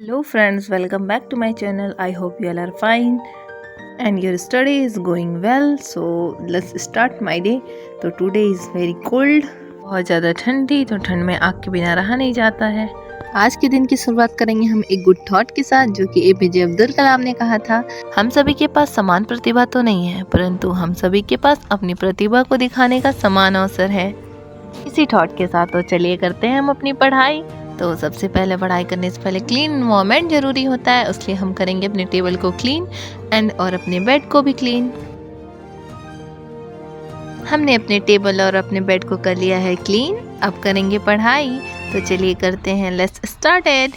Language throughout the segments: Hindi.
Hello friends, welcome back to my channel. I hope you all are fine and your study is going well. So let's start my day. तो today is very cold, बहुत ज़्यादा ठंडी, तो ठंड में आग के बिना रहा नहीं जाता है। आज के दिन की शुरुआत करेंगे हम एक गुड थॉट के साथ, जो कि एपीजे अब्दुल कलाम ने कहा था, हम सभी के पास समान प्रतिभा तो नहीं है, परंतु हम सभी के पास अपनी प्रतिभा को दिखाने का समान अवसर है। इसी थॉट के साथ तो चलिए करते हैं हम अपनी पढ़ाई। तो सबसे पहले पढ़ाई करने से पहले क्लीन एनवायरनमेंट ज़रूरी होता है, इसलिए हम करेंगे अपने टेबल को क्लीन और अपने बेड को भी क्लीन। हमने अपने टेबल और अपने बेड को कर लिया है क्लीन, अब करेंगे पढ़ाई। तो चलिए करते हैं, लेट्स स्टार्टेड।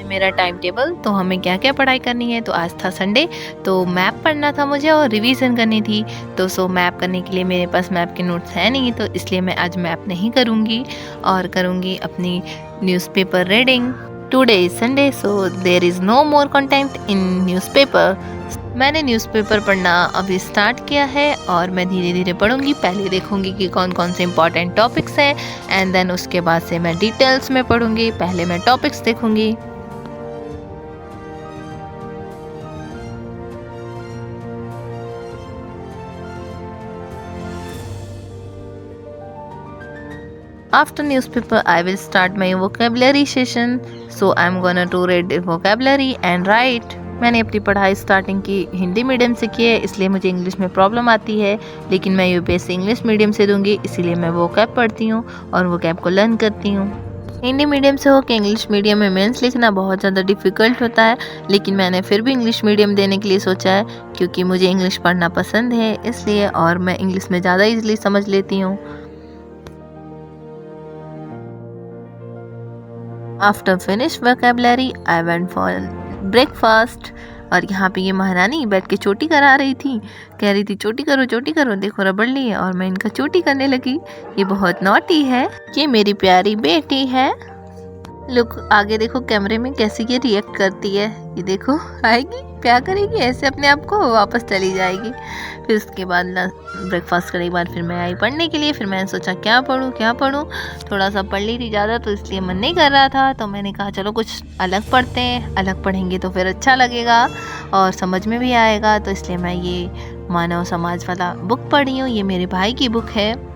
मेरा टाइम टेबल, तो हमें क्या क्या पढ़ाई करनी है। तो आज था संडे, तो मैप पढ़ना था मुझे और रिवीजन करनी थी। तो मैप करने के लिए मेरे पास मैप के नोट्स हैं नहीं, तो इसलिए मैं आज मैप नहीं करूँगी और करूँगी अपनी newspaper reading. Today is Sunday, so there is no more content in newspaper. मैंने न्यूज़पेपर पढ़ना अभी स्टार्ट किया है और मैं धीरे धीरे पढ़ूंगी। पहले देखूंगी कि कौन कौन से इंपॉर्टेंट टॉपिक्स हैं एंड देन उसके बाद से मैं डिटेल्स में पढ़ूंगी। पहले मैं टॉपिक्स देखूंगी। After newspaper, I will start my vocabulary session. So I'm gonna to read vocabulary and write. मैंने अपनी पढ़ाई स्टार्टिंग की हिंदी मीडियम से की है, इसलिए मुझे इंग्लिश में प्रॉब्लम आती है, लेकिन मैं यूपीएससी इंग्लिश मीडियम से दूंगी, इसीलिए मैं वोकैब पढ़ती हूँ और वोकैब को लर्न करती हूँ। हिंदी मीडियम से होकर इंग्लिश मीडियम में मेंस लिखना बहुत ज़्यादा डिफ़िकल्ट होता है, लेकिन मैंने फिर भी इंग्लिश मीडियम देने के लिए सोचा है, क्योंकि मुझे इंग्लिश पढ़ना पसंद है इसलिए, और मैं इंग्लिश में ज़्यादा ईजिली समझ लेती हूँ। After finish vocabulary I went for breakfast. और यहाँ पे ये महारानी बैठ के चोटी करा रही थी, कह रही थी चोटी करो, देखो रबड़ ली है, और मैं इनका चोटी करने लगी। ये बहुत नॉटी है, ये मेरी प्यारी बेटी है। लुक, आगे देखो कैमरे में कैसे ये रिएक्ट करती है, ये देखो आएगी, प्यार करेगी, ऐसे अपने आप को वापस चली जाएगी। फिर उसके बाद ब्रेकफास्ट करने के बाद फिर मैं आई पढ़ने के लिए। फिर मैंने सोचा क्या पढूं। थोड़ा सा पढ़ ली थी ज़्यादा, तो इसलिए मन नहीं कर रहा था, तो मैंने कहा चलो कुछ अलग पढ़ते हैं, अलग पढ़ेंगे तो फिर अच्छा लगेगा और समझ में भी आएगा। तो इसलिए मैं ये मानव समाज वाला बुक पढ़ी हूँ। ये मेरे भाई की बुक है।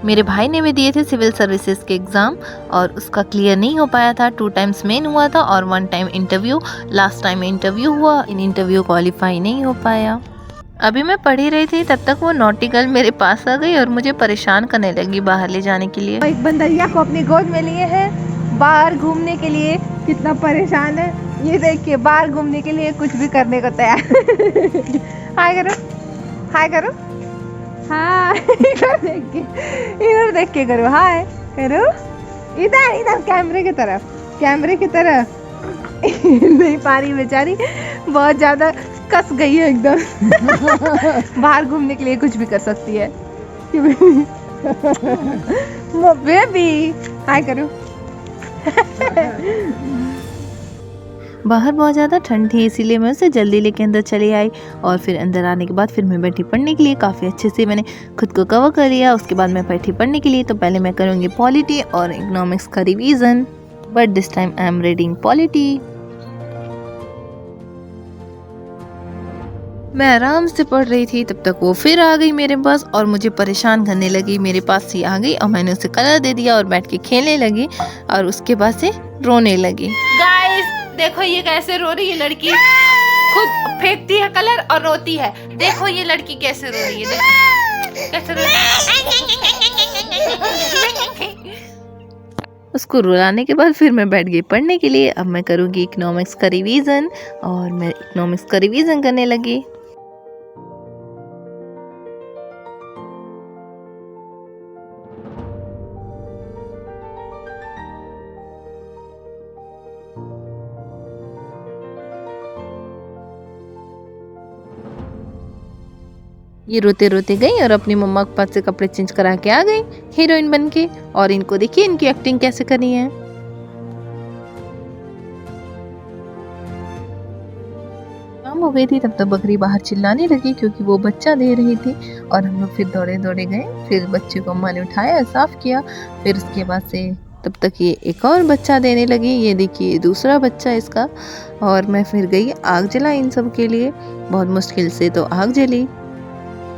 मेरे भाई ने भी दिए थे सिविल सर्विसेज के एग्ज़ाम और उसका क्लियर नहीं हो पाया था। 2 टाइम्स मेन हुआ था और 1 time interview. Last time interview हुआ, इन इंटरव्यू क्वालिफाई नहीं हो पाया। अभी मैं पढ़ ही रही थी, तब तक वो नॉटी गर्ल मेरे पास आ गई और मुझे परेशान करने लगी बाहर ले जाने के लिए। एक बंदरिया को अपनी गोद में लिए है बाहर घूमने के लिए। कितना परेशान है ये देख के, बाहर घूमने के लिए कुछ भी करने को तैयार। हाय करो हाय। इधर देख के करो, हाय करो, इधर कैमरे की तरफ। नहीं पा रही बेचारी, बहुत ज्यादा कस गई है एकदम। बाहर घूमने के लिए कुछ भी कर सकती है। बेबी हाय करो। बाहर बहुत ज़्यादा ठंड थी, इसीलिए मैं उसे जल्दी लेके अंदर चली आई और फिर अंदर आने के बाद फिर मैं बैठी पढ़ने के लिए। काफ़ी अच्छे से मैंने खुद को कवर कर लिया। उसके बाद मैं बैठी पढ़ने के लिए। तो पहले मैं करूँगी पॉलिटी और इकोनॉमिक्स का revision, but this time I am reading polity. मैं आराम से पढ़ रही थी, तब तक वो फिर आ गई मेरे पास और मुझे परेशान करने लगी। मेरे पास ही आ गई और मैंने उसे कलर दे दिया और बैठ के खेलने लगी और उसके बाद से रोने लगी। गाइस देखो ये कैसे रो रही है लड़की, खुद फेंकती है कलर और रोती है। देखो ये लड़की कैसे रो रही है, देखो कैसे रो रही है। उसको रुलाने के बाद फिर मैं बैठ गई पढ़ने के लिए। अब मैं करूँगी इकोनॉमिक्स का रिवीजन और मैं इकोनॉमिक्स का रिवीजन करने लगी। ये रोते रोते गई और अपनी मम्मा के पास से कपड़े चेंज करा के आ गई हीरोइन बन के। और इनको देखिए इनकी एक्टिंग कैसे करी है। शाम हो गई थी, तब तक बकरी बाहर चिल्लाने लगी क्योंकि वो बच्चा दे रही थी और हम लोग फिर दौड़े दौड़े गए। फिर बच्चे को अम्मा ने उठाया, साफ किया, फिर उसके बाद से तब तक ये एक और बच्चा देने लगी। ये देखिए दूसरा बच्चा इसका। और मैं फिर गई आग जलाई इन सब के लिए, बहुत मुश्किल से तो आग जली।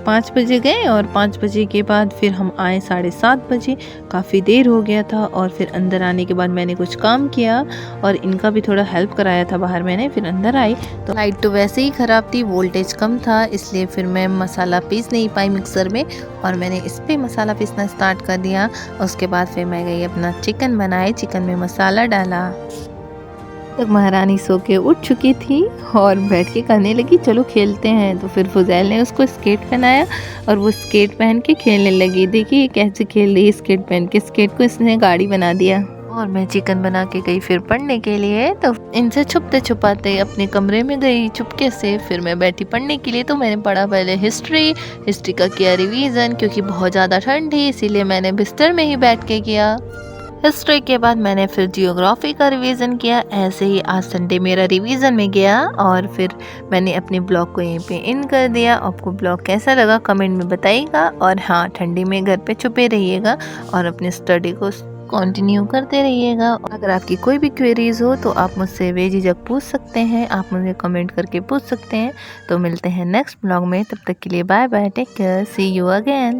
5 बजे गए और 5 बजे के बाद फिर हम आए 7:30 बजे। काफ़ी देर हो गया था और फिर अंदर आने के बाद मैंने कुछ काम किया और इनका भी थोड़ा हेल्प कराया था बाहर मैंने। फिर अंदर आई तो लाइट तो वैसे ही ख़राब थी, वोल्टेज कम था, इसलिए फिर मैं मसाला पीस नहीं पाई मिक्सर में और मैंने इस पर मसाला पीसना स्टार्ट कर दिया। उसके बाद फिर मैं गई अपना चिकन बनाए, चिकन में मसाला डाला। तक महारानी सो के उठ चुकी थी और बैठ के कहने लगी चलो खेलते हैं। तो फिर फुजैल ने उसको स्केट पहनाया और वो स्केट पहन के खेलने लगी। देखिए कैसे खेल रही है स्केट पहन के, स्केट को इसने गाड़ी बना दिया। और मैं चिकन बना के गई फिर पढ़ने के लिए। तो इनसे छुपते छुपाते अपने कमरे में गई चुपके से। फिर मैं बैठी पढ़ने के लिए। तो मैंने पढ़ा पहले हिस्ट्री का किया रिवीजन, क्योंकि बहुत ज़्यादा ठंड थी इसीलिए मैंने बिस्तर में ही बैठ के किया। हिस्ट्री के बाद मैंने फिर जियोग्राफी का रिवीजन किया। ऐसे ही आज संडे मेरा रिवीजन में गया और फिर मैंने अपने ब्लॉग को यहीं पे इन कर दिया। आपको ब्लॉग कैसा लगा कमेंट में बताइएगा। और हाँ, ठंडी में घर पे छुपे रहिएगा और अपने स्टडी को कंटिन्यू करते रहिएगा। अगर आपकी कोई भी क्वेरीज हो तो आप मुझसे बेझिझक पूछ सकते हैं, आप मुझे कमेंट करके पूछ सकते हैं। तो मिलते हैं नेक्स्ट ब्लॉग में, तब तक के लिए bye bye, take care, see you again.